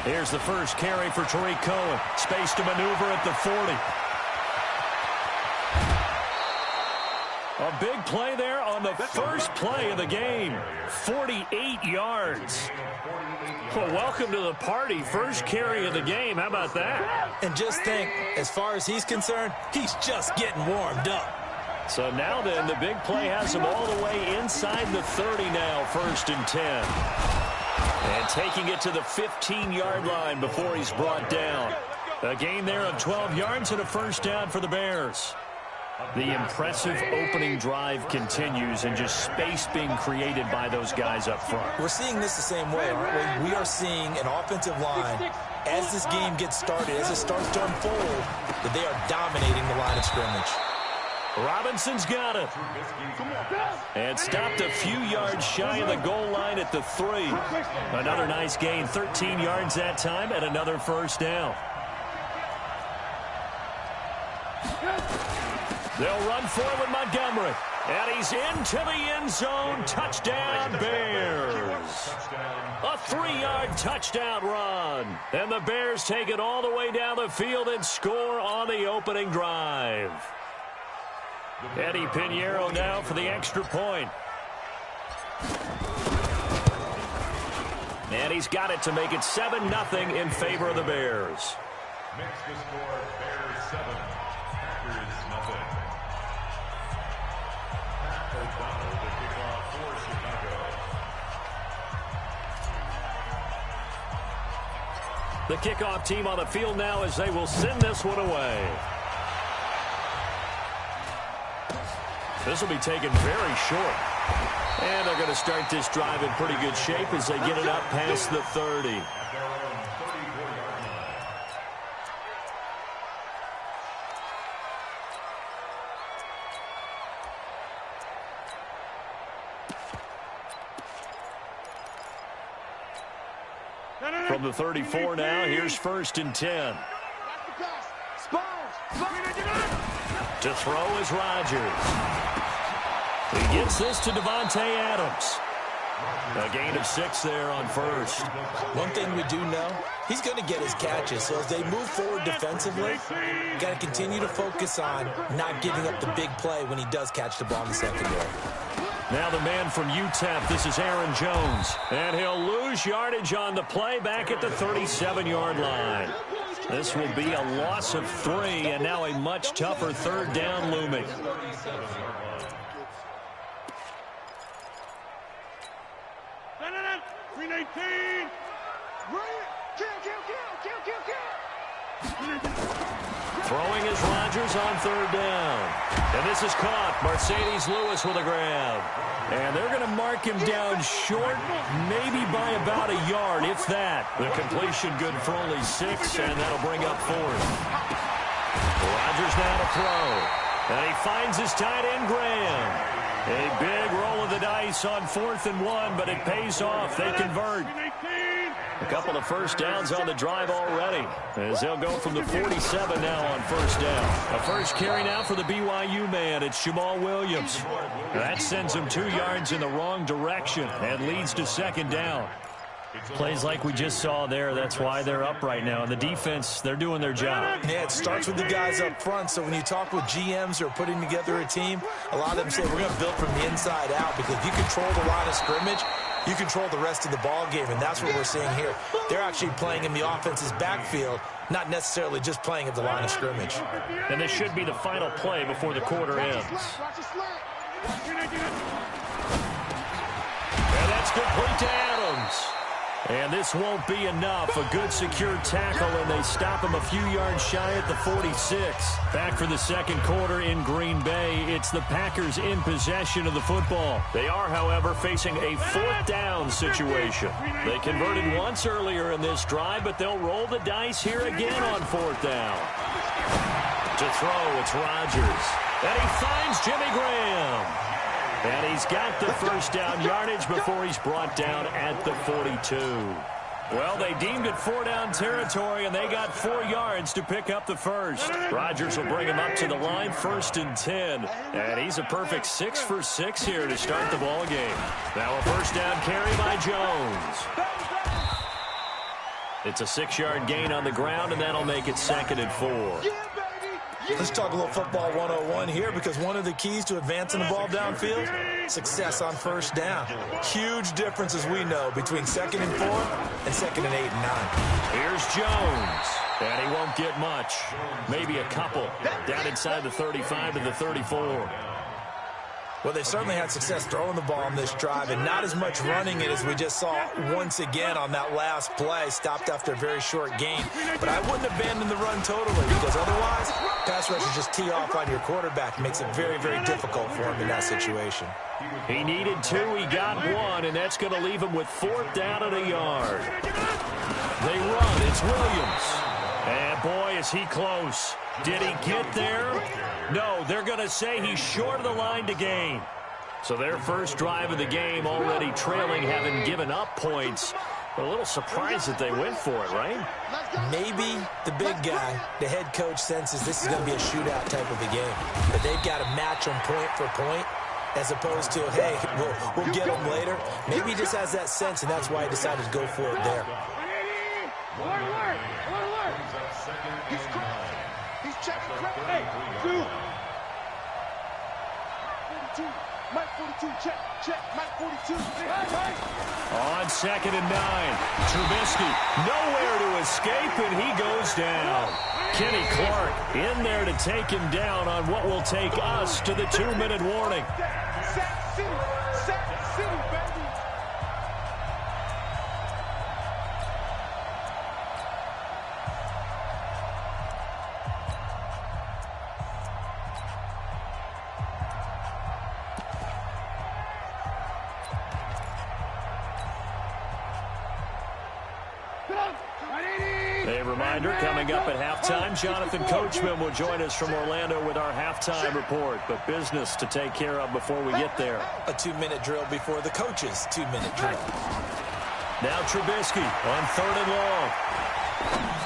Here's the first carry for Tariq Cohen. Space to maneuver at the 40. A big play there on the first play of the game. 48 yards. Well, welcome to the party. First carry of the game. How about that? And just think, as far as he's concerned, he's just getting warmed up. So now then, the big play has him all the way inside the 30 now, 1st and 10. And taking it to the 15-yard line before he's brought down. A gain there of 12 yards and a first down for the Bears. The impressive opening drive continues, and just space being created by those guys up front. We're seeing this the same way, aren't we? We are seeing an offensive line, as this game gets started, as it starts to unfold, that they are dominating the line of scrimmage. Robinson's got it. And stopped a few yards shy of the goal line at the 3. Another nice gain, 13 yards that time, and another first down. They'll run forward Montgomery. And he's into the end zone. Touchdown, Bears. A 3-yard touchdown run. And the Bears take it all the way down the field and score on the opening drive. Eddie Pinheiro now for the extra point. And he's got it to make it 7-0 in favor of the Bears. Makes the score Bears 7, Packers nothing. Matt O'Donnell to kick off for Chicago. The kickoff team on the field now as they will send this one away. This will be taken very short. And they're going to start this drive in pretty good shape as they get it up past the 30. From the 34 now, here's 1st and 10. To throw is Rodgers. He gets this to Devontae Adams. A gain of 6 there on first. One thing we do know, he's going to get his catches. So as they move forward defensively, got to continue to focus on not giving up the big play when he does catch the ball in the secondary. Now the man from UTEP, this is Aaron Jones. And he'll lose yardage on the play back at the 37-yard line. This will be a loss of 3, and now a much tougher 3rd down looming. Throwing is Rodgers on 3rd down. And this is caught. Mercedes Lewis with a grab. And they're going to mark him down short, maybe by about a yard, if that. The completion good for only 6, and that'll bring up 4th. Rodgers now to throw. And he finds his tight end, Graham. A big roll of the dice on 4th and 1, but it pays off. They convert. A couple of first downs on the drive already, as they'll go from the 47 now on 1st down. A first carry now for the BYU man. It's Jamal Williams. That sends him 2 yards in the wrong direction and leads to 2nd down. Plays like we just saw there, that's why they're up right now. And the defense, they're doing their job. Yeah, it starts with the guys up front. So when you talk with GMs who are putting together a team, a lot of them say we're going to build from the inside out, because if you control the line of scrimmage, you control the rest of the ball game, and that's what we're seeing here. They're actually playing in the offense's backfield, not necessarily just playing at the line of scrimmage. And this should be the final play before the quarter ends. And that's complete to Adams. And this won't be enough. A good secure tackle, and they stop him a few yards shy at the 46. Back for the 2nd quarter in Green Bay. It's the Packers in possession of the football. They are, however, facing a 4th down situation. They converted once earlier in this drive, but they'll roll the dice here again on 4th down. To throw, it's Rodgers. And he finds Jimmy Graham. And he's got the first down yardage before he's brought down at the 42. Well, they deemed it 4-down territory, and they got 4 yards to pick up the first. Rodgers will bring him up to the line, 1st and 10. And he's a perfect 6 for 6 here to start the ball game. Now a 1st down carry by Jones. It's a 6-yard gain on the ground, and that'll make it 2nd and 4. Let's talk a little football 101 here, because one of the keys to advancing the ball downfield, success on 1st down. Huge difference, as we know, between 2nd and 4 and 2nd and 8 and 9. Here's Jones, and he won't get much. Maybe a couple. Down inside the 35 to the 34. Well, they certainly had success throwing the ball on this drive, and not as much running it as we just saw once again on that last play. Stopped after a very short gain. But I wouldn't abandon the run totally, because otherwise, pass rushers just tee off on your quarterback. Makes it very, very difficult for him in that situation. He needed 2. He got 1, and that's going to leave him with 4th down and a yard. They run. It's Williams. And, boy, is he close. Did he get there? No, they're going to say he's short of the line to gain. So their first drive of the game already trailing, having given up points. A little surprised that they went for it, right? Maybe the big guy, the head coach, senses this is going to be a shootout type of a game. But they've got to match them point for point, as opposed to, hey, we'll get them later. Maybe he just has that sense, and that's why he decided to go for it there. He's checking. Hey, dude. Mike 42, check, Mike 42. On 2nd and 9, Trubisky nowhere to escape, and he goes down. Kenny Clark in there to take him down on what will take us to the 2-minute warning. Sack City, baby. A reminder, coming up at halftime, Jonathan Coachman will join us from Orlando with our halftime report. But business to take care of before we get there. A 2-minute drill before the coach's 2-minute drill. Now Trubisky on 3rd and long.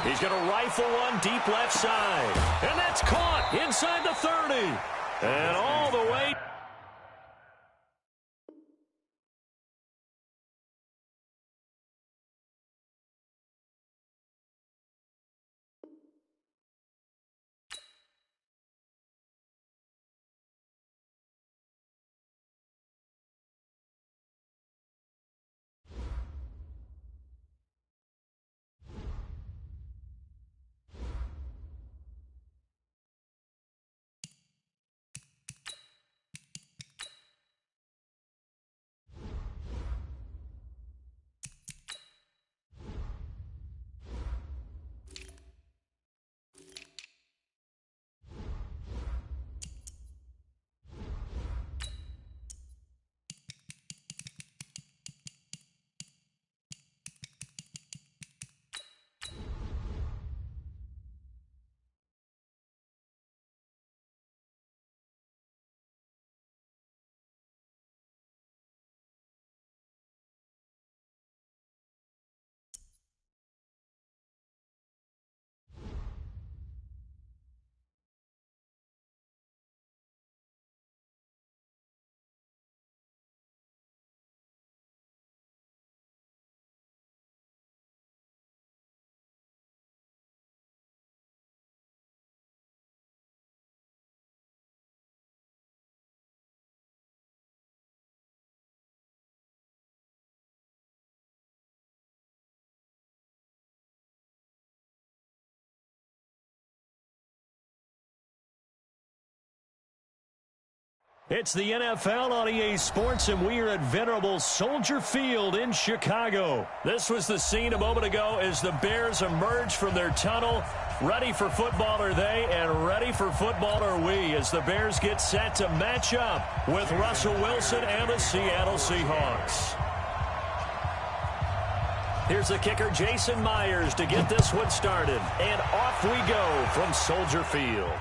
He's going to rifle one deep left side. And that's caught inside the 30. And all the way. It's the NFL on EA Sports, and we are at venerable Soldier Field in Chicago. This was the scene a moment ago as the Bears emerged from their tunnel. Ready for football are they, and ready for football are we, as the Bears get set to match up with Russell Wilson and the Seattle Seahawks. Here's the kicker, Jason Myers, to get this one started. And off we go from Soldier Field.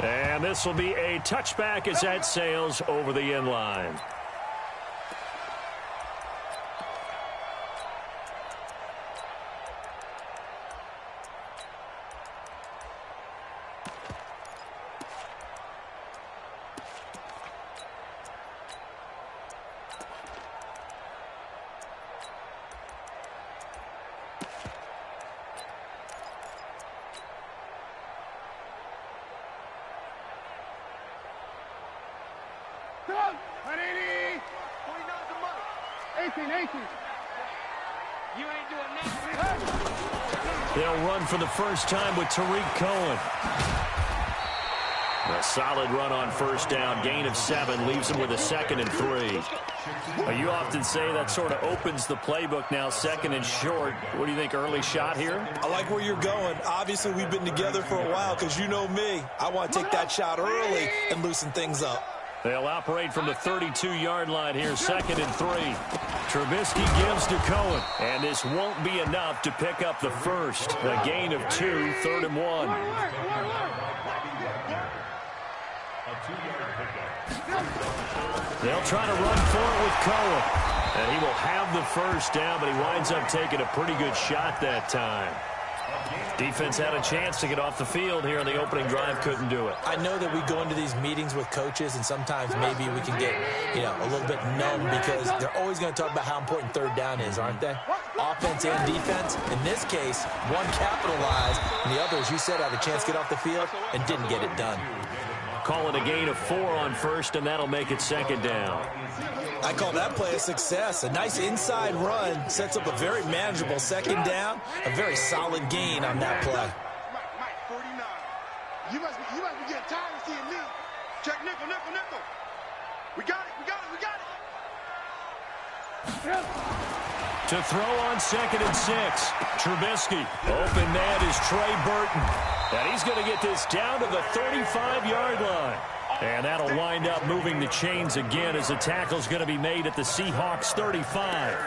And this will be a touchback as that sails over the end line. You ain't doing nothing. They'll run for the first time with Tariq Cohen. A solid run on first down. Gain of 7 leaves him with a 2nd and 3. Well, you often say that sort of opens the playbook now, 2nd and short. What do you think, early shot here? I like where you're going. Obviously, we've been together for a while because you know me. I want to take that shot early and loosen things up. They'll operate from the 32-yard line here, 2nd and 3. Trubisky gives to Cohen, and this won't be enough to pick up the first. A gain of 2, 3rd and 1. They'll try to run for it with Cohen. And he will have the first down, but he winds up taking a pretty good shot that time. Defense had a chance to get off the field here on the opening drive, couldn't do it. I know that we go into these meetings with coaches, and sometimes maybe we can get, a little bit numb because they're always going to talk about how important 3rd down is, aren't they? Offense and defense. In this case, one capitalized, and the other, as you said, had a chance to get off the field and didn't get it done. Call it a gain of 4 on first, and that'll make it 2nd down. I call that play a success. A nice inside run sets up a very manageable 2nd down. A very solid gain on that play. Mike, 49. You must be getting tired of seeing me. Check nickel. We got it. To throw on 2nd and 6. Trubisky. Open man is Trey Burton. And he's going to get this down to the 35-yard line. And that'll wind up moving the chains again as the tackle's going to be made at the Seahawks 35.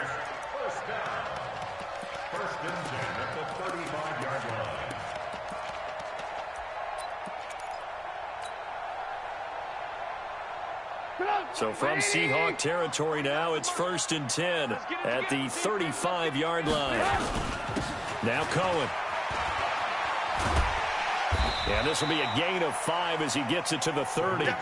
First and 10 at the 35-yard line. So from Seahawk territory now, it's 1st and 10 at the 35-yard line. Now Cohen. And this will be a gain of 5 as he gets it to the 30. All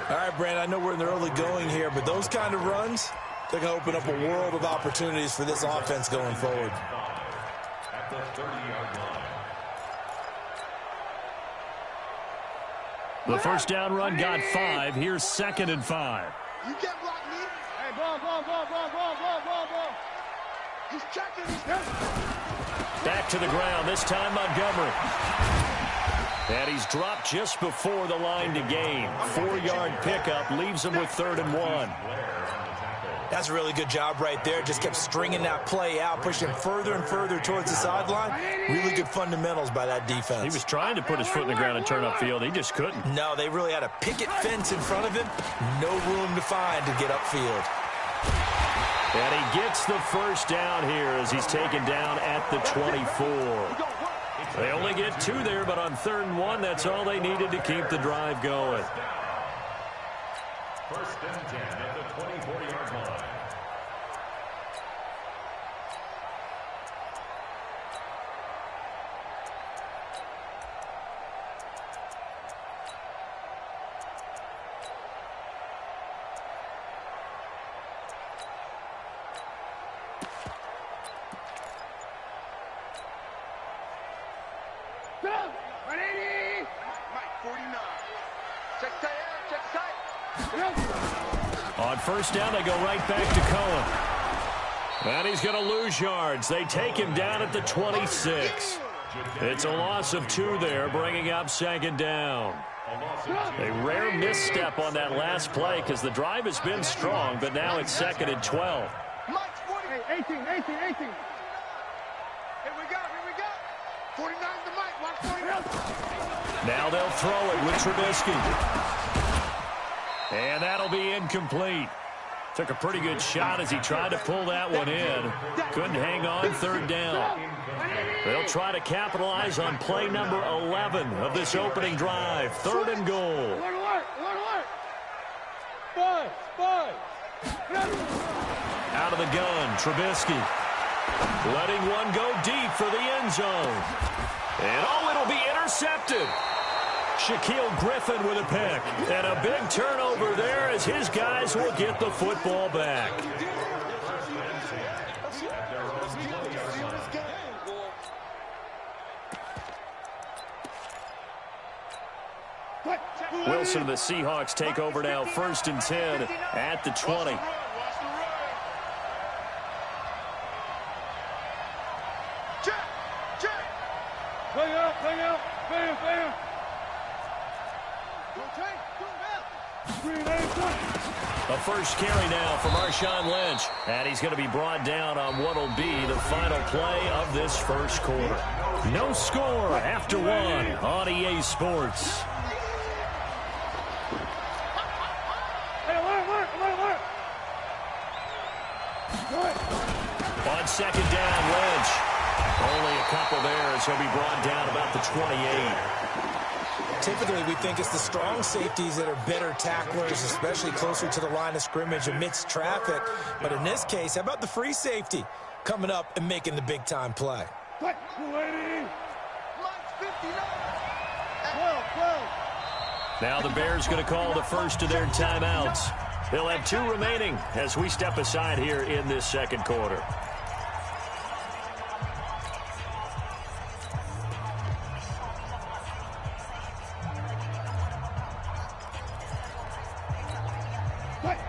right, Brandon, I know we're in the early going here, but those kind of runs, they're going to open up a world of opportunities for this offense going forward. At the 30-yard line. The first down run got 5. Here's 2nd and 5. You can't block me. Hey, ball. He's checking. Back to the ground, this time Montgomery. And he's dropped just before the line to gain. 4-yard pickup leaves him with 3rd and 1. That's a really good job right there. Just kept stringing that play out, pushing him further and further towards the sideline. Really good fundamentals by that defense. He was trying to put his foot in the ground and turn upfield. He just couldn't. No, they really had a picket fence in front of him. No room to find to get upfield. And he gets the first down here as he's taken down at the 24. They only get 2 there, but on 3rd and 1, that's all they needed to keep the drive going. First and 10 at the 24-yard line. On first down, they go right back to Cohen. And he's going to lose yards. They take him down at the 26. It's a loss of 2 there, bringing up 2nd down. A rare misstep on that last play because the drive has been strong, but now it's 2nd and 12. Hey, 18. Here we go. 49's the mic. Watch 49. Now they'll throw it with Trubisky. And that'll be incomplete. Took a pretty good shot as he tried to pull that one in. Couldn't hang on 3rd down. They'll try to capitalize on play number 11 of this opening drive. 3rd and goal. Out of the gun, Trubisky. Letting one go deep for the end zone. And it'll be intercepted. Shaquille Griffin with a pick. And a big turnover there as his guys will get the football back. Wilson and the Seahawks take over now, 1st and 10 at the 20. Check. Check. Bang out. Bam. Go Tank. Go Bell. Green, aim, A first carry now for Marshawn Lynch. And he's going to be brought down on what will be the final play of this first quarter. No score after one on EA Sports. Hey, alert. On second down, Lynch. Only a couple there as he'll be brought down about the 28. Typically, we think it's the strong safeties that are better tacklers, especially closer to the line of scrimmage amidst traffic. But in this case, how about the free safety coming up and making the big-time play? Quick, 280. Lights 59. 12. Now the Bears going to call the first of their timeouts. They'll have 2 remaining as we step aside here in this second quarter.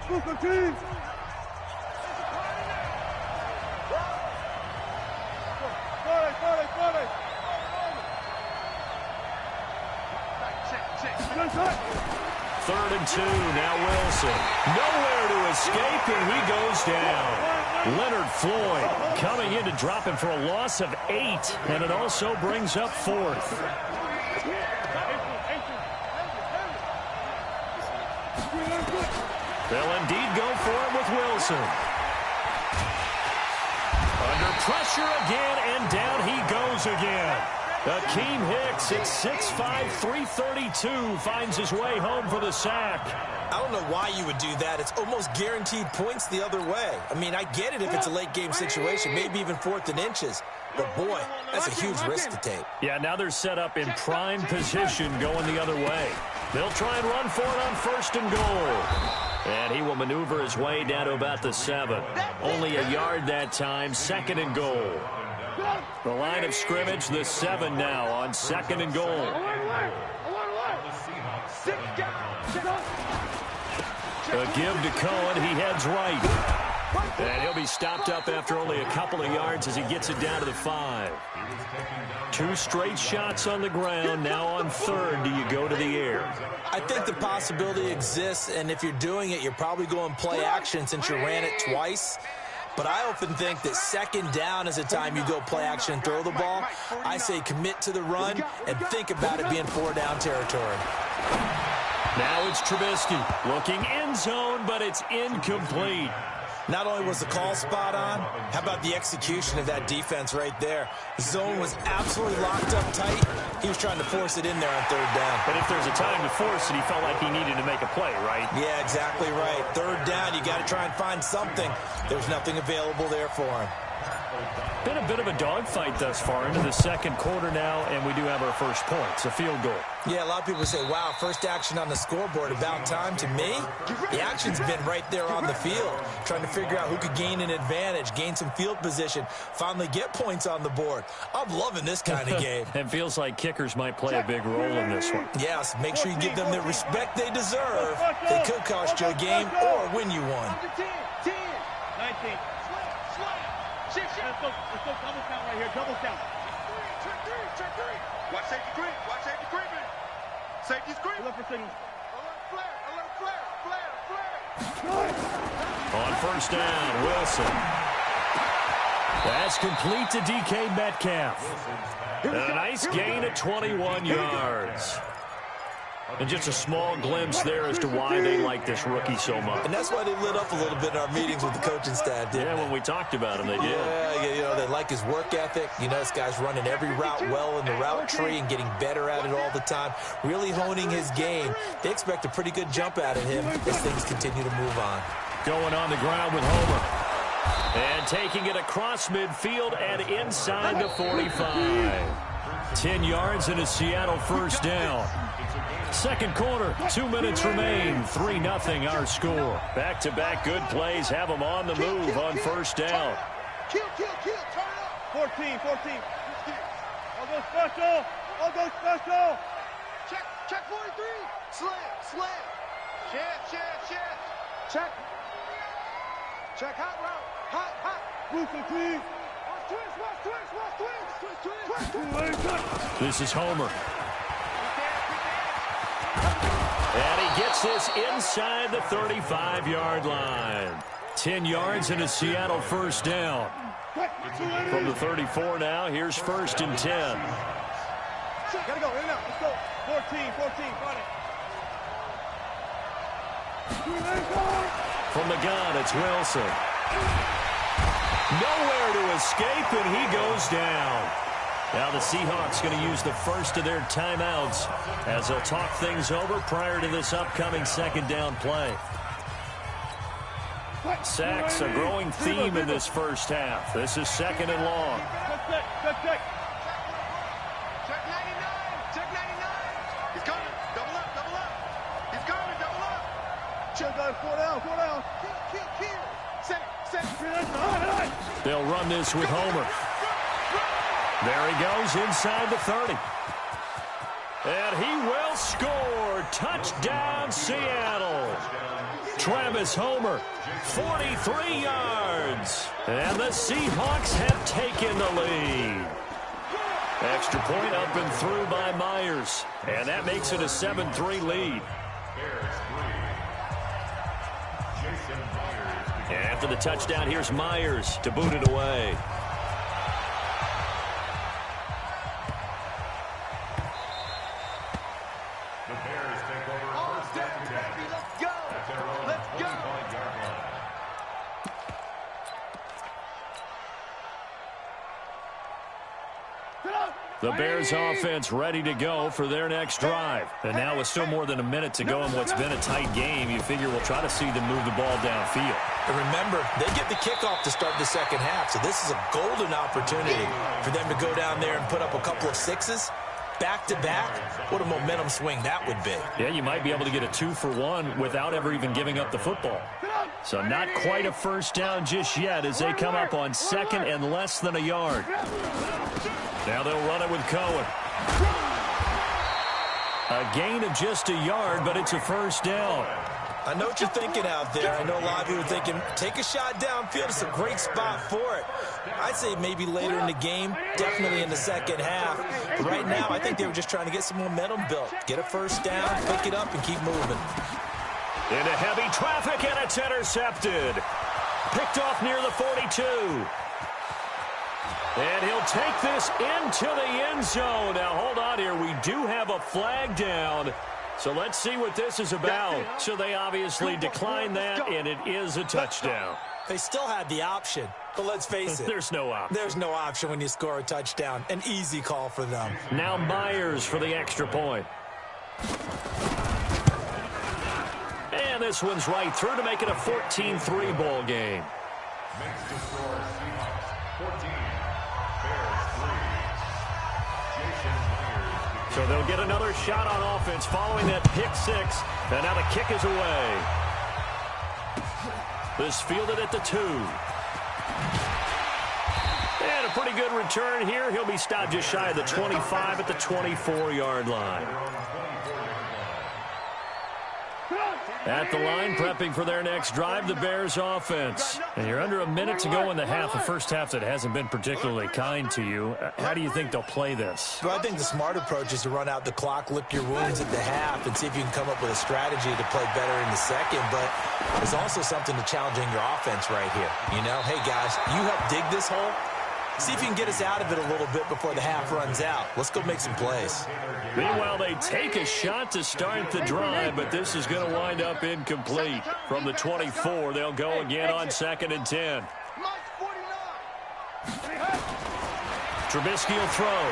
Booker team. Third and 2, now Wilson. Nowhere to escape, and he goes down. Leonard Floyd coming in to drop him for a loss of 8, and it also brings up 4th. They'll indeed go for it with Wilson. Under pressure again, and down he goes again. Akeem Hicks at 6'5", 332 finds his way home for the sack. I don't know why you would do that. It's almost guaranteed points the other way. I mean, I get it if it's a late-game situation, maybe even 4th and inches. But, boy, that's a huge risk to take. Yeah, now they're set up in prime position going the other way. They'll try and run for it on 1st and goal. And he will maneuver his way down to about the 7. Only a yard that time, 2nd and goal. The line of scrimmage, the 7 now on 2nd and goal. A give to Cohen, he heads right. And he'll be stopped up after only a couple of yards as he gets it down to the 5. 2 straight shots on the ground. Now on 3rd, do you go to the air? I think the possibility exists, and if you're doing it, you're probably going play action since you ran it twice. But I often think that 2nd down is the time you go play action and throw the ball. I say commit to the run and think about it being 4-down territory. Now it's Trubisky looking end zone, but it's incomplete. Not only was the call spot on, how about the execution of that defense right there? The zone was absolutely locked up tight. He was trying to force it in there on 3rd down. But if there's a time to force it, he felt like he needed to make a play, right? Yeah, exactly right. 3rd down, you got to try and find something. There's nothing available there for him. Been a bit of a dogfight thus far into the second quarter now, and we do have our first points, a field goal. Yeah, a lot of people say, wow, first action on the scoreboard, about time. To me, the action's been right there on the field, trying to figure out who could gain an advantage, gain some field position, finally get points on the board. I'm loving this kind of game. It feels like kickers might play a big role in this one. Yes, make sure you give them the respect they deserve. They could cost you a game or win you one. 10, 19. Let's go double count right here, double count. Check 3. Watch safety creep. Watch safety creeping. Safety's creeping. Look for signal. Alert flare. On 1st down, Wilson. That's complete to DK Metcalf. And a nice gain at 21 yards. And just a small glimpse there as to why they like this rookie so much. And that's why they lit up a little bit in our meetings with the coaching staff, didn't they? When we talked about him, they did. Yeah, you know, they like his work ethic. You know, this guy's running every route well in the route tree and getting better at it all the time, really honing his game. They expect a pretty good jump out of him as things continue to move on. Going on the ground with Homer. And taking it across midfield and inside the 45. 10 yards and a Seattle first down. Second quarter, 2 minutes remain, 3-0 our score. Back-to-back good plays have them on the move on 1st down. Kill, turn up. 14. I'll go special. Check 43. Slam. Check. Check hot route. Hot. Booster team. This is Homer. And he gets this inside the 35-yard line. 10 yards and a Seattle first down. From the 34 now, here's 1st and 10. Gotta go, in and out. Let's go. 14, got it. From the gun, it's Wilson. Nowhere to escape, and he goes down. Now the Seahawks going to use the first of their timeouts as they'll talk things over prior to this upcoming second down play. Sacks, a growing theme in this first half. This is 2nd and long. Check. Check 99. Check 99. He's coming. Double up. He's coming. Double up. Check guys, 4 down. Kill. Set. They'll run this with Homer. There he goes inside the 30. And he will score. Touchdown, Seattle. Travis Homer, 43 yards. And the Seahawks have taken the lead. Extra point up and through by Myers. And that makes it a 7-3 lead. And after the touchdown, here's Myers to boot it away. The Bears offense ready to go for their next drive. And now with still more than a minute to go in what's been a tight game, you figure we'll try to see them move the ball downfield. And remember, they get the kickoff to start the second half, so this is a golden opportunity for them to go down there and put up a couple of sixes back-to-back. What a momentum swing that would be. Yeah, you might be able to get a 2-for-1 without ever even giving up the football. So not quite a first down just yet as they come up on 2nd and less than a yard. Now they'll run it with Cohen. A gain of just a yard, but it's a first down. I know what you're thinking out there. I know a lot of you are thinking, take a shot downfield. It's a great spot for it. I'd say maybe later in the game, definitely in the second half. But right now, I think they were just trying to get some momentum built. Get a first down, pick it up, and keep moving. Into heavy traffic, and it's intercepted. Picked off near the 42. And he'll take this into the end zone. Now, hold on here. We do have a flag down. So let's see what this is about. So they obviously declined that, and it is a touchdown. They still had the option, but let's face it. There's no option. There's no option when you score a touchdown. An easy call for them. Now Myers for the extra point. And this one's right through to make it a 14-3 ball game. Makes the score Seahawks 14, Bears 3. Jason Myers. So they'll get another shot on offense following that pick six. And now the kick is away. This fielded at the 2. And a pretty good return here. He'll be stopped just shy of the 25 at the 24-yard line. At the line, prepping for their next drive, the Bears offense. And you're under a minute to go in the half, a first half that hasn't been particularly kind to you. How do you think they'll play this? Well, I think the smart approach is to run out the clock, lick your wounds at the half, and see if you can come up with a strategy to play better in the second. But there's also something to challenging your offense right here. You know, hey, guys, you help dig this hole. See if you can get us out of it a little bit before the half runs out. Let's go make some plays. Meanwhile, they take a shot to start the drive, but this is going to wind up incomplete. From the 24, they'll go again on 2nd and 10. Trubisky will throw.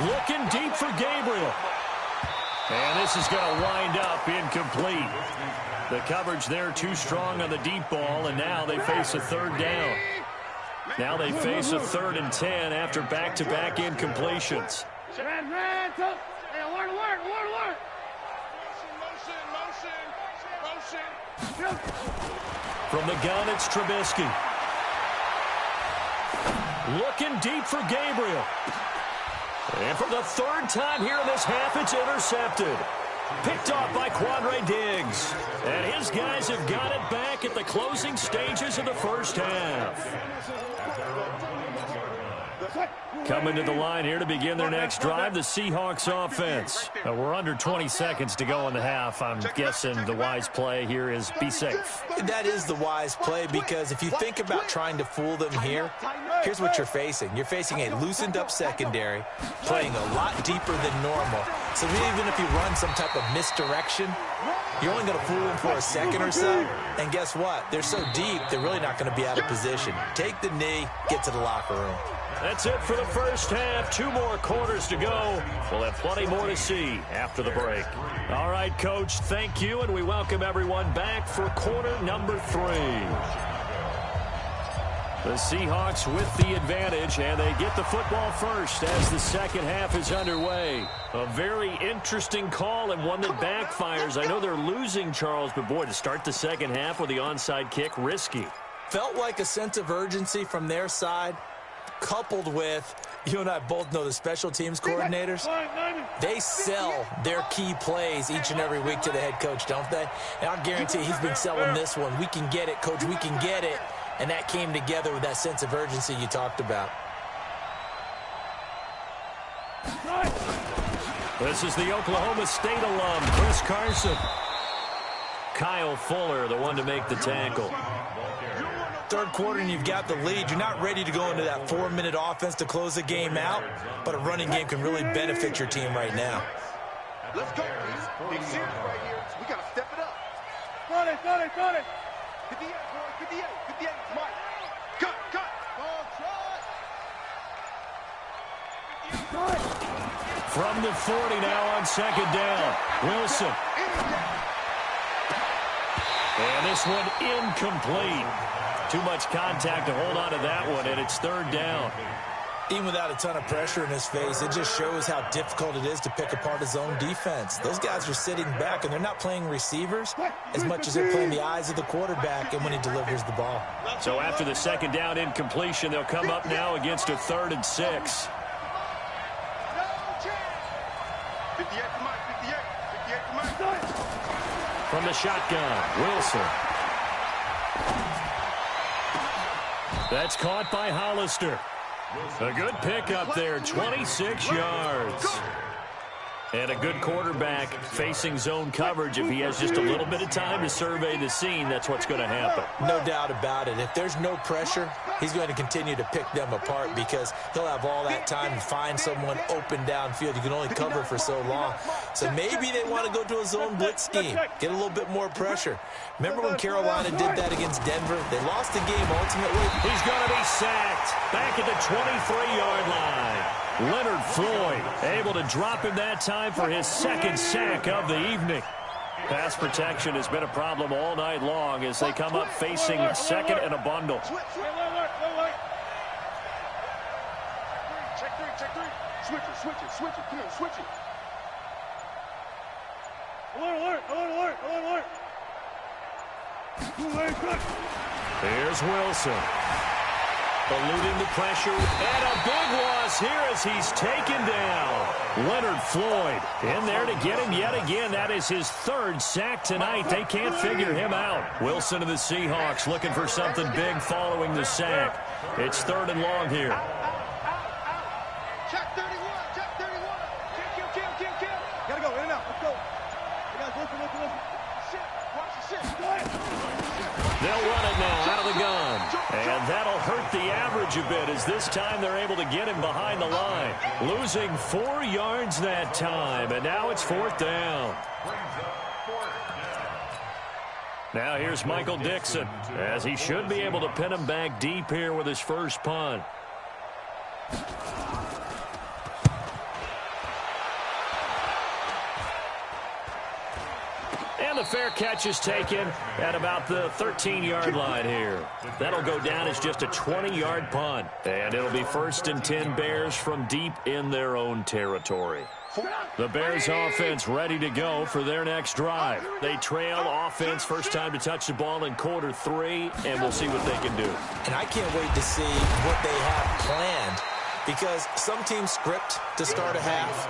Looking deep for Gabriel. And this is going to wind up incomplete. The coverage there too strong on the deep ball, and now they face a third down. Now they face a 3rd and 10 after back-to-back incompletions. From the gun, it's Trubisky. Looking deep for Gabriel. And for the 3rd time here in this half, it's intercepted. Picked off by Quandre Diggs. And his guys have got it back at the closing stages of the first half. Coming to the line here to begin their next drive, the Seahawks offense. We're under 20 seconds to go in the half. I'm guessing the wise play here is be safe. That is the wise play, because if you think about trying to fool them here, here's what you're facing. You're facing a loosened up secondary, playing a lot deeper than normal. So even if you run some type of misdirection, you're only going to fool them for a second or so. And guess what? They're so deep, they're really not going to be out of position. Take the knee, get to the locker room. That's it for the first half. 2 more quarters to go. We'll have plenty more to see after the break. All right, Coach, thank you, and we welcome everyone back for quarter number 3. The Seahawks with the advantage, and they get the football first as the second half is underway. A very interesting call and one that backfires. I know they're losing, Charles, but boy, to start the second half with the onside kick, risky. Felt like a sense of urgency from their side, coupled with, you and I both know the special teams coordinators, they sell their key plays each and every week to the head coach, don't they? And I guarantee he's been selling this one. We can get it, Coach, we can get it. And that came together with that sense of urgency you talked about. This is the Oklahoma State alum, Chris Carson. Kyle Fuller, the one to make the tackle. Third quarter and you've got the lead. You're not ready to go into that 4-minute offense to close the game out, but a running game can really benefit your team right now. Let's go. Big series right here. We got to step it up. Got it. 58, boy. 58. Mike. Cut. From the 40 now on second down. Wilson. And this one incomplete. Too much contact to hold on to that one, and it's third down. Even without a ton of pressure in his face, it just shows how difficult it is to pick apart his own defense. Those guys are sitting back, and they're not playing receivers as much as they're playing the eyes of the quarterback and when he delivers the ball. So after the second down incompletion, they'll come up now against a 3rd and 6. 58 to Mike. 58 to Mike. From the shotgun, Wilson. That's caught by Hollister. A good pickup there, 26 yards. And a good quarterback facing zone coverage. If he has just a little bit of time to survey the scene, that's what's going to happen. No doubt about it. If there's no pressure, he's going to continue to pick them apart because he'll have all that time to find someone open downfield. You can only cover for so long. So maybe they want to go to a zone blitz scheme, get a little bit more pressure. Remember when Carolina did that against Denver? They lost the game ultimately. He's going to be sacked back at the 23-yard line. Leonard Floyd able to him that time for his 2nd sack of the evening. Pass protection has been a problem all night long as they come up facing 2nd and a bundle. Check 3. Switch it. Come on, switch it. Alert. Here's Wilson. Eluding the pressure, and a big loss here as he's taken down. Leonard Floyd in there to get him yet again. That is his 3rd sack tonight. They can't figure him out. Wilson of the Seahawks looking for something big following the sack. It's 3rd and long here. Check 31. Kill. Gotta go, in and out. Let's go. You guys, listen. Shit. Watch the shit. They'll run it now out of the gun. And that'll hurt the average a bit as this time they're able to get him behind the line. Losing 4 yards that time, and now it's 4th down. Now here's Michael Dixon as he should be able to pin him back deep here with his first punt. And the fair catch is taken at about the 13-yard line here. That'll go down as just a 20-yard punt. And it'll be 1st and 10 Bears from deep in their own territory. The Bears offense ready to go for their next drive. They trail offense, first time to touch the ball in quarter 3, and we'll see what they can do. And I can't wait to see what they have planned because some teams script to start a half.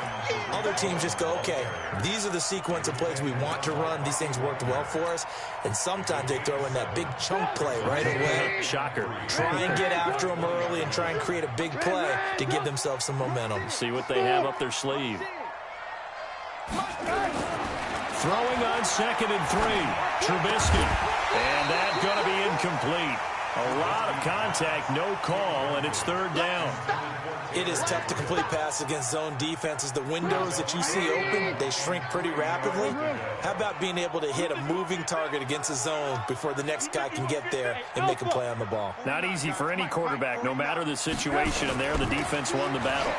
Other teams just go, okay, these are the sequence of plays we want to run. These things worked well for us. And sometimes they throw in that big chunk play right away. Shocker. Try and get after them early and try and create a big play to give themselves some momentum. See what they have up their sleeve. Throwing on 2nd and 3. Trubisky. And that's going to be incomplete. A lot of contact, no call, and it's 3rd down. It is tough to complete passes against zone defenses. The windows that you see open, they shrink pretty rapidly. How about being able to hit a moving target against a zone before the next guy can get there and make a play on the ball? Not easy for any quarterback, no matter the situation, and there the defense won the battle.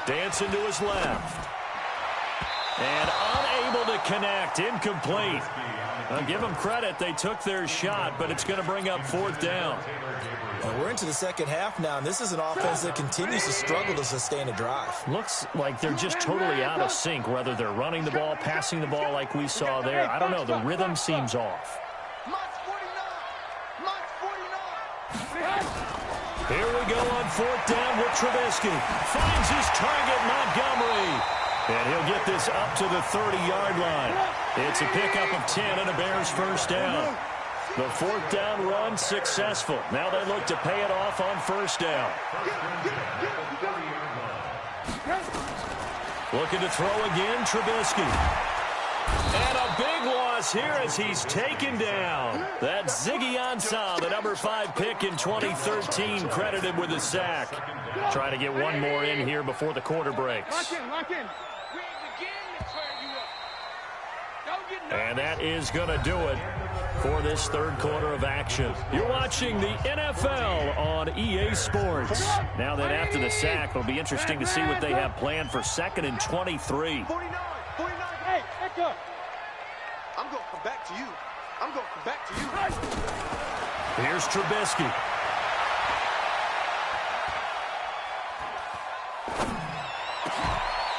Dancing to his left. And unable to connect, incomplete. I'll give them credit, they took their shot, but it's going to bring up 4th down. And we're into the second half now, and this is an offense that continues to struggle to sustain a drive. Looks like they're just totally out of sync, whether they're running the ball, passing the ball like we saw there. I don't know, the rhythm seems off. Here we go on 4th down with Trubisky. Finds his target, Montgomery. And he'll get this up to the 30-yard line. It's a pickup of 10 and a Bears first down. The 4th down run successful. Now they look to pay it off on 1st down. Looking to throw again, Trubisky. And a big loss here as he's taken down. That's Ziggy Ansah, the number 5 pick in 2013, credited with a sack. Try to get one more in here before the quarter breaks. Lock in. And that is going to do it for this 3rd quarter of action. You're watching the NFL on EA Sports. Now then, after the sack, it'll be interesting to see what they have planned for 2nd and 23. 49. Hey, Echo. I'm going to come back to you. I'm going to come back to you. Here's Trubisky.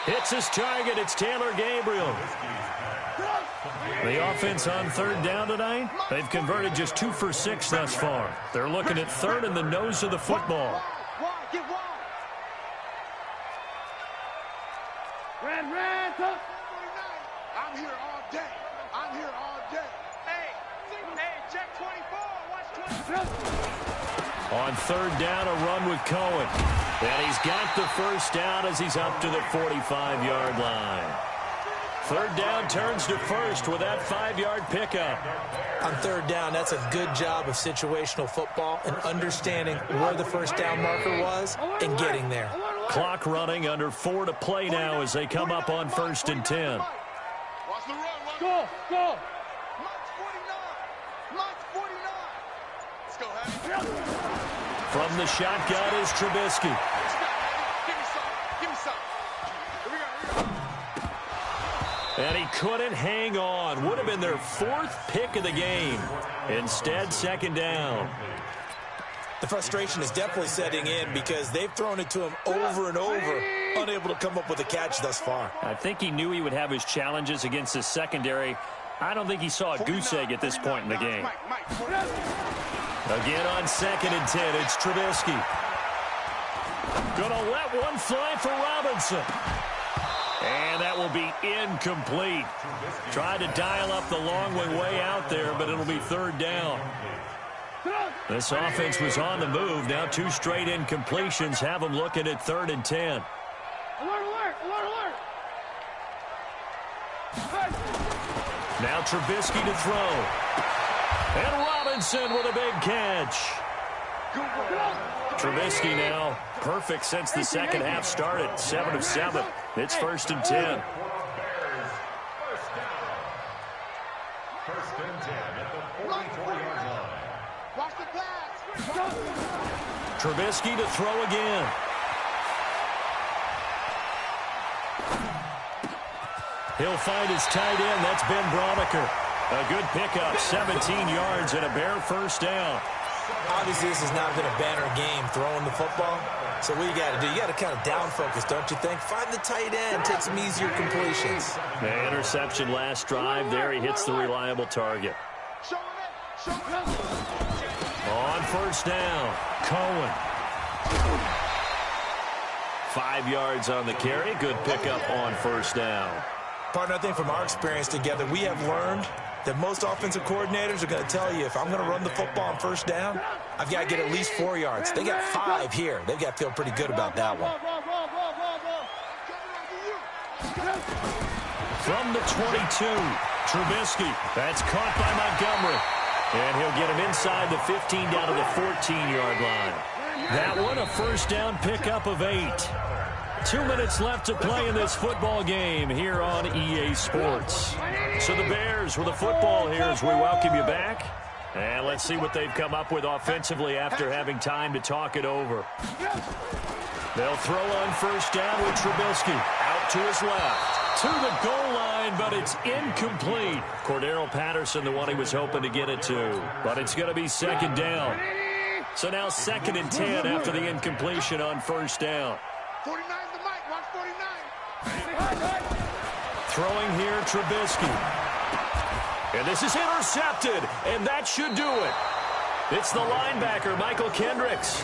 Hits his target. It's Taylor Gabriel. The offense on 3rd down tonight, they've converted just 2 for 6 thus far. They're looking at 3rd in the nose of the football. Get wide. Red, I'm here all day. I'm here all day. Hey, check 24. Watch 24. On 3rd down, a run with Cohen. And he's got the first down as he's up to the 45-yard line. 3rd down turns to 1st with that 5-yard pickup. On 3rd down, that's a good job of situational football and understanding where the first down marker was and getting there. Clock running, under 4 to play now as they come up on 1st and 10. Watch the run. Go. March 49. Let's go, Hattie. From the shotgun is Trubisky. Give me some. Here we go. And he couldn't hang on. Would have been their 4th pick of the game. Instead, 2nd down. The frustration is definitely setting in because they've thrown it to him over and over, unable to come up with a catch thus far. I think he knew he would have his challenges against the secondary. I don't think he saw a goose egg at this point in the game. Again on 2nd and 10, it's Trubisky. Gonna let one fly for Robinson. And that will be incomplete. Tried to dial up the long way out there, but it'll be 3rd down. This offense was on the move. Now 2 straight incompletions have them looking at 3rd and 10. Alert. Now Trubisky to throw. And Robinson with a big catch. Trubisky now perfect since the second half started. 7 of 7. It's 1st and 10. First and 10 at the 44-yard line. Watch the pass. Trubisky to throw again. He'll find his tight end. That's Ben Braunecker. A good pickup, 17 yards and a Bear first down. Obviously, this has not been a banner game throwing the football. So what you got to do, you got to kind of down focus, don't you think? Find the tight end, take some easier completions. The interception last drive there. He hits the reliable target. Show him. On first down, Cohen. 5 yards on the carry. Good pickup on first down. Partner, I think from our experience together, we have learned that most offensive coordinators are going to tell you, if I'm going to run the football on first down, I've got to get at least 4 yards. They got 5 here. They've got to feel pretty good about that one. From the 22, Trubisky. That's caught by Montgomery. And he'll get him inside the 15 down to the 14-yard line. That one, a first down pickup of 8. 2 minutes left to play in this football game here on EA Sports. So the Bears with the football here as we welcome you back. And let's see what they've come up with offensively after having time to talk it over. They'll throw on first down with Trubisky. Out to his left. To the goal line, but it's incomplete. Cordero Patterson, the one he was hoping to get it to. But it's going to be second down. So now 2nd and 10 after the incompletion on first down. 49 the mic. Watch 49. Throwing here, Trubisky. And this is intercepted, and that should do it. It's the linebacker, Michael Kendricks.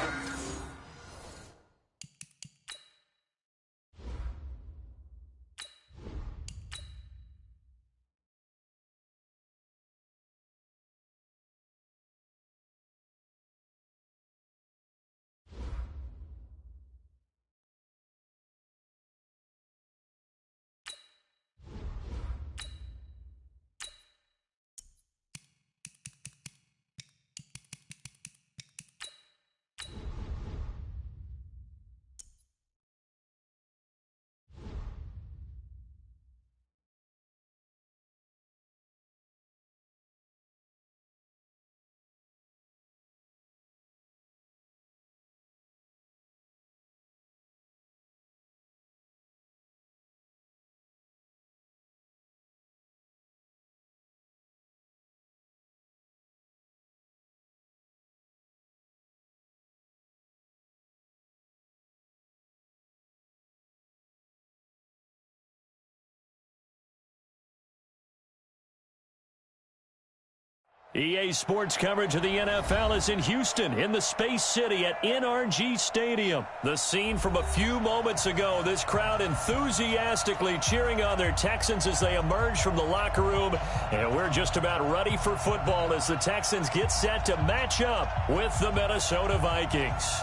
EA Sports coverage of the NFL is in Houston, in the Space City at NRG Stadium. The scene from a few moments ago, this crowd enthusiastically cheering on their Texans as they emerge from the locker room. And we're just about ready for football as the Texans get set to match up with the Minnesota Vikings.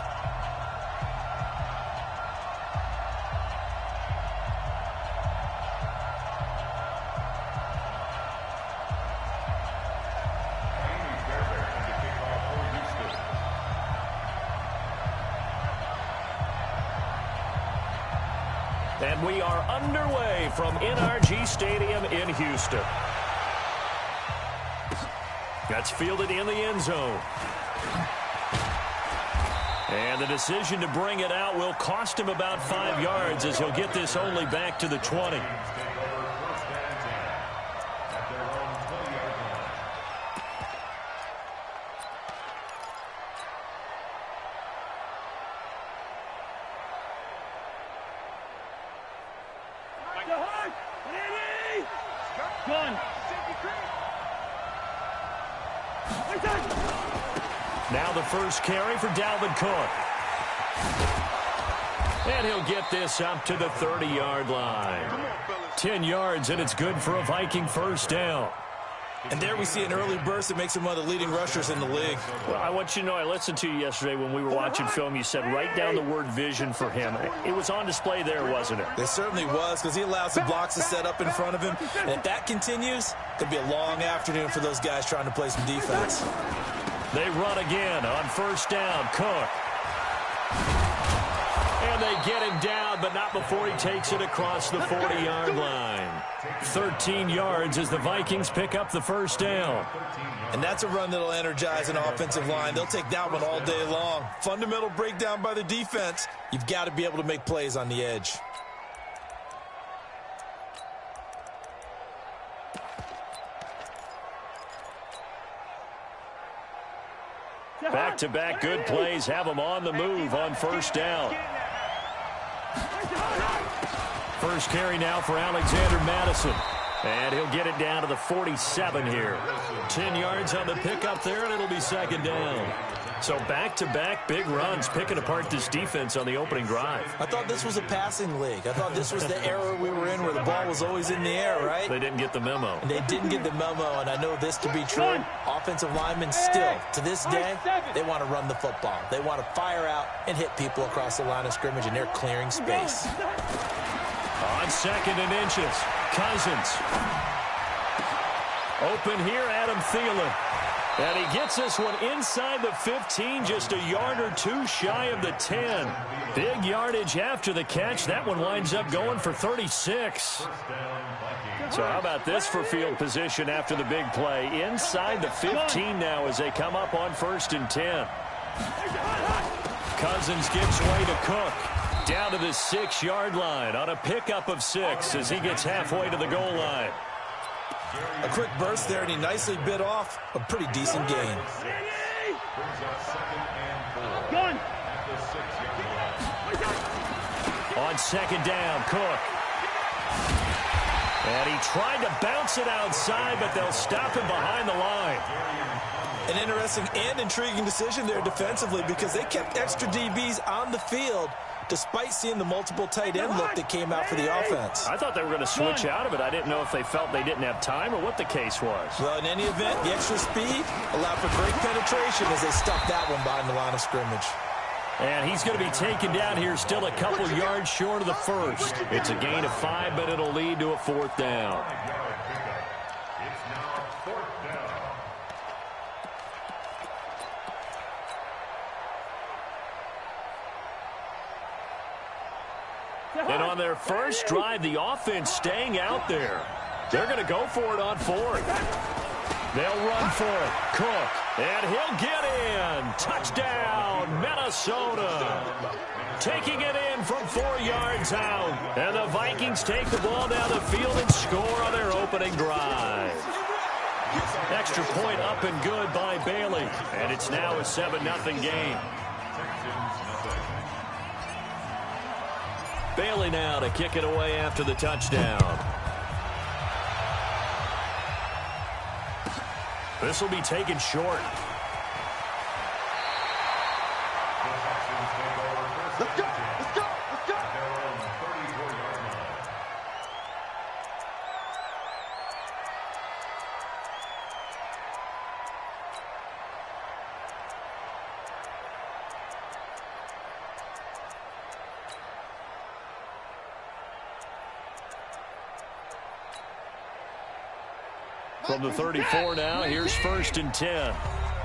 And we are underway from NRG Stadium in Houston. That's fielded in the end zone. And the decision to bring it out will cost him about 5 yards as he'll get this only back to the 20. Now the first carry for Dalvin Cook. And he'll get this up to the 30-yard line. 10 yards, and it's good for a Viking first down. And there we see an early burst that makes him one of the leading rushers in the league. Well, I want you to know, I listened to you yesterday when we were watching film. You said write down the word vision for him. It was on display there, wasn't it? It certainly was, because he allows the blocks to set up in front of him. And if that continues, it could be a long afternoon for those guys trying to play some defense. They run again on first down. Cook. And they get him down, but not before he takes it across the 40-yard line. 13 yards as the Vikings pick up the first down. And that's a run that'll energize an offensive line. They'll take that one all day long. Fundamental breakdown by the defense. You've got to be able to make plays on the edge. Back-to-back good plays have them on the move on first down. First carry now for Alexander Madison. And he'll get it down to the 47 here. 10 yards on the pickup there, and it'll be second down. So back-to-back big runs, picking apart this defense on the opening drive. I thought this was a passing league. I thought this was the era we were in where the ball was always in the air, right? They didn't get the memo. And they didn't get the memo, and I know this to be true. Offensive linemen still, to this day, they want to run the football. They want to fire out and hit people across the line of scrimmage, and they're clearing space. On second and inches, Cousins. Open here, Adam Thielen. And he gets this one inside the 15, just a yard or two shy of the 10. Big yardage after the catch. That one winds up going for 36. So how about this for field position after the big play? Inside the 15 now as they come up on 1st and 10. Cousins gives way to Cook. Down to the 6-yard line on a pickup of 6 as he gets halfway to the goal line. A quick burst there, and he nicely bit off a pretty decent gain. On second down, Cook. And he tried to bounce it outside, but they'll stop him behind the line. An interesting and intriguing decision there defensively because they kept extra DBs on the field despite seeing the multiple tight end look that came out for the offense. I thought they were going to switch out of it. I didn't know if they felt they didn't have time or what the case was. Well, in any event, the extra speed allowed for great penetration as they stuffed that one behind the line of scrimmage. And he's going to be taken down here still a couple yards short of the first. It's a gain of 5, but it'll lead to a 4th down. And on their first drive, the offense staying out there. They're going to go for it on 4th. They'll run for it. Cook. And he'll get in. Touchdown, Minnesota. Taking it in from 4 yards out. And the Vikings take the ball down the field and score on their opening drive. Extra point up and good by Bailey. And it's now a 7-0 game. Bailey now to kick it away after the touchdown. This will be taken short. Let's go, let's go, let's go. From the 34 now, here's 1st and 10.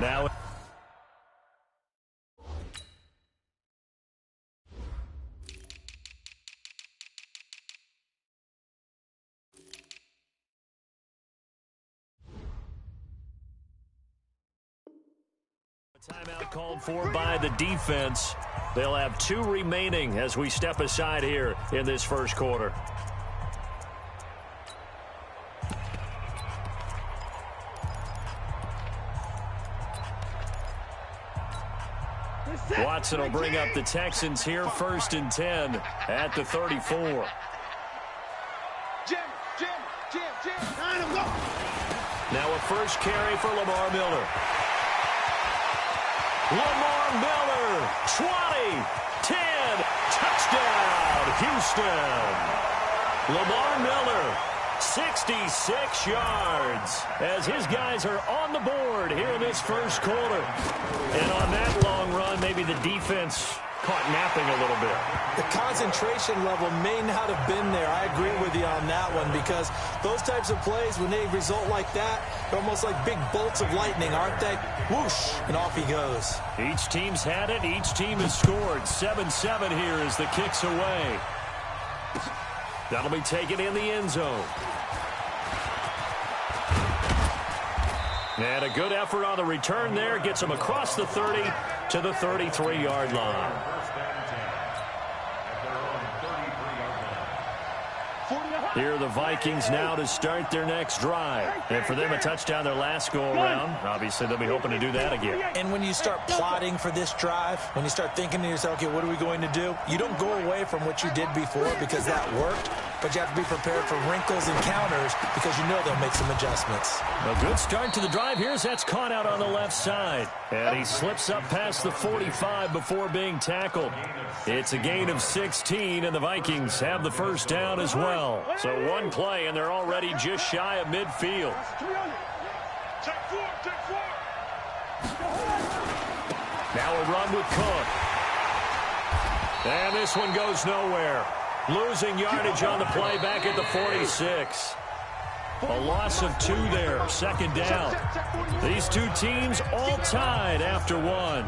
Now timeout called for by the defense. They'll have 2 remaining as we step aside here in this first quarter. Watson will bring up the Texans here, 1st and 10 at the 34. Now a first carry for Lamar Miller. Lamar Miller, 20, 10, touchdown, Houston. Lamar Miller, 66 yards as his guys are on the board here in this first quarter. And on that long run, maybe the defense caught napping a little bit. The concentration level may not have been there. I agree with you on that one because those types of plays, when they result like that, they're almost like big bolts of lightning, aren't they? Whoosh, and off he goes. Each team's had it. Each team has scored. 7-7 here as the kick's away. That'll be taken in the end zone. And a good effort on the return there. Gets him across the 30 to the 33-yard line. Here are the Vikings now to start their next drive. And for them, a touchdown their last go-around. Obviously, they'll be hoping to do that again. And when you start plotting for this drive, when you start thinking to yourself, okay, what are we going to do? You don't go away from what you did before because that worked. but you have to be prepared for wrinkles and counters because you know they'll make some adjustments. A good start to the drive. That's caught out on the left side. And he slips up past the 45 before being tackled. It's a gain of 16, and the Vikings have the first down as well. So one play, and they're already just shy of midfield. Now a run with Cook. And this one goes nowhere. Losing yardage on the play back at the 46. A loss of 2 there, second down. These two teams all tied after one.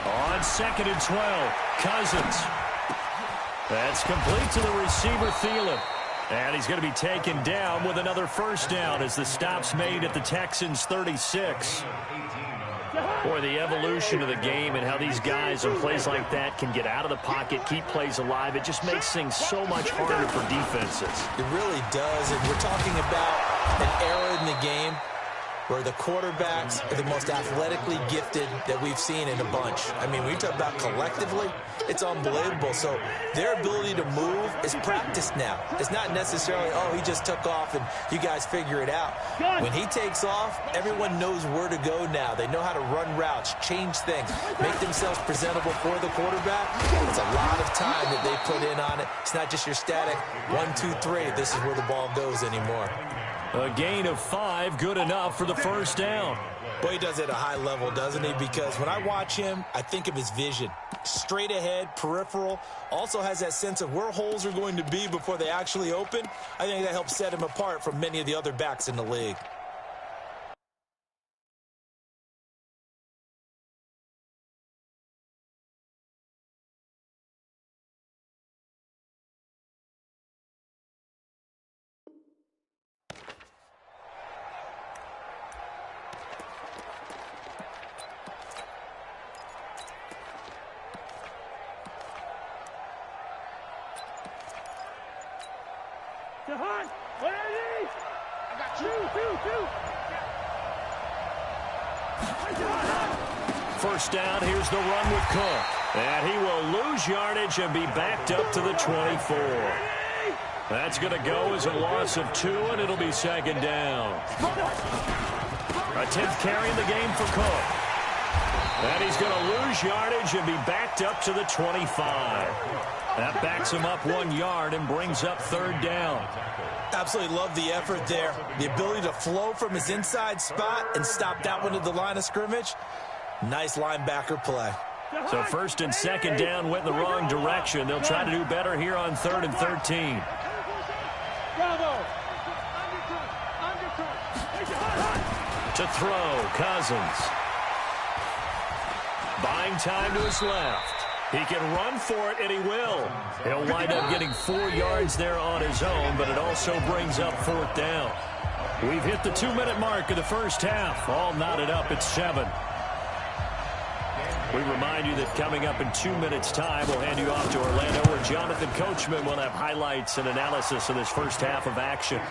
On 2nd and 12, Cousins. That's complete to the receiver, Thielen. And he's going to be taken down with another first down as the stop's made at the Texans' 36. Boy, the evolution of the game and how these guys in plays like that can get out of the pocket, keep plays alive, it just makes things so much harder for defenses. It really does, and we're talking about an era in the game where the quarterbacks are the most athletically gifted that we've seen in a bunch. I mean, when you talk about collectively, it's unbelievable. So their ability to move is practiced now. It's not necessarily, oh, he just took off and you guys figure it out. When he takes off, everyone knows where to go now. They know how to run routes, change things, make themselves presentable for the quarterback. It's a lot of time that they put in on it. It's not just your static 1, 2, 3. This is where the ball goes anymore. A gain of 5, good enough for the first down. Boy, he does it at a high level, doesn't he? Because when I watch him, I think of his vision. Straight ahead, peripheral, also has that sense of where holes are going to be before they actually open. I think that helps set him apart from many of the other backs in the league. First down, here's the run with Cook. And he will lose yardage and be backed up to the 24. That's going to go as a loss of 2, and it'll be second down. A 10th carry in the game for Cook. And he's going to lose yardage and be backed up to the 25. That backs him up 1 yard and brings up third down. Absolutely love the effort there. The ability to flow from his inside spot and stop that one at the line of scrimmage. Nice linebacker play. So first and second down went in the wrong direction. They'll try to do better here on 3rd and 13. To throw, Cousins. Buying time to his left. He can run for it, and he will. He'll wind up getting 4 yards there on his own, but it also brings up 4th down. We've hit the 2-minute mark of the first half. All knotted up at 7. We remind you that coming up in 2 minutes' time, we'll hand you off to Orlando, where Jonathan Coachman will have highlights and analysis of this first half of action.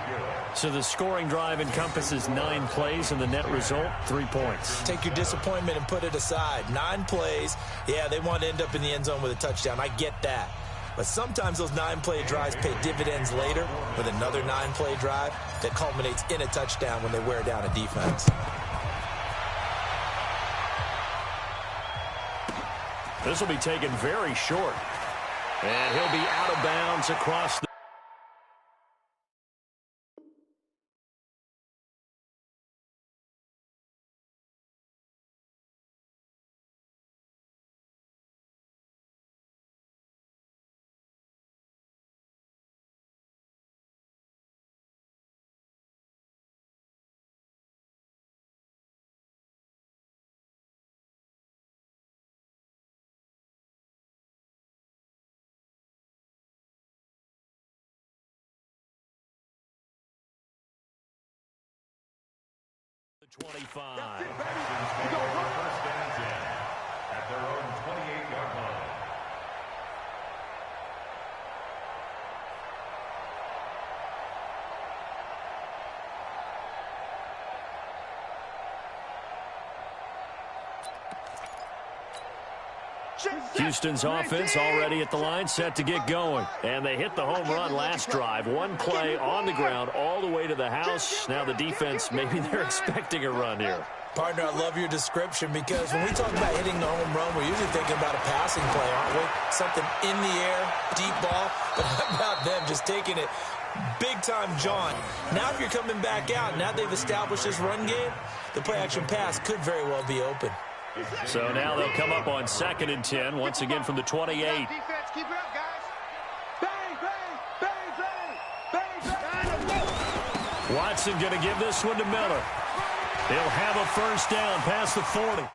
So the scoring drive encompasses 9 plays, and the net result, 3 points. Take your disappointment and put it aside. 9 plays. Yeah, they want to end up in the end zone with a touchdown. I get that. But sometimes those 9-play drives pay dividends later with another 9-play drive that culminates in a touchdown when they wear down a defense. This will be taken very short. And he'll be out of bounds across the... The 25. First and 10 at their own 28-yard line. Houston's offense already at the line, set to get going. And they hit the home run last drive. One play on the ground all the way to the house. Now the defense, maybe they're expecting a run here. Partner, I love your description because when we talk about hitting the home run, we're usually thinking about a passing play, aren't we? Something in the air, deep ball. But how about them just taking it big-time John? Now if you're coming back out, now they've established this run game, the play-action pass could very well be open. So now they'll come up on 2nd and 10, once again from the 28. Defense, keep it up, guys. Bang, bang, bang, bang, bang, bang. Watson going to give this one to Miller. He'll have a first down past the 40.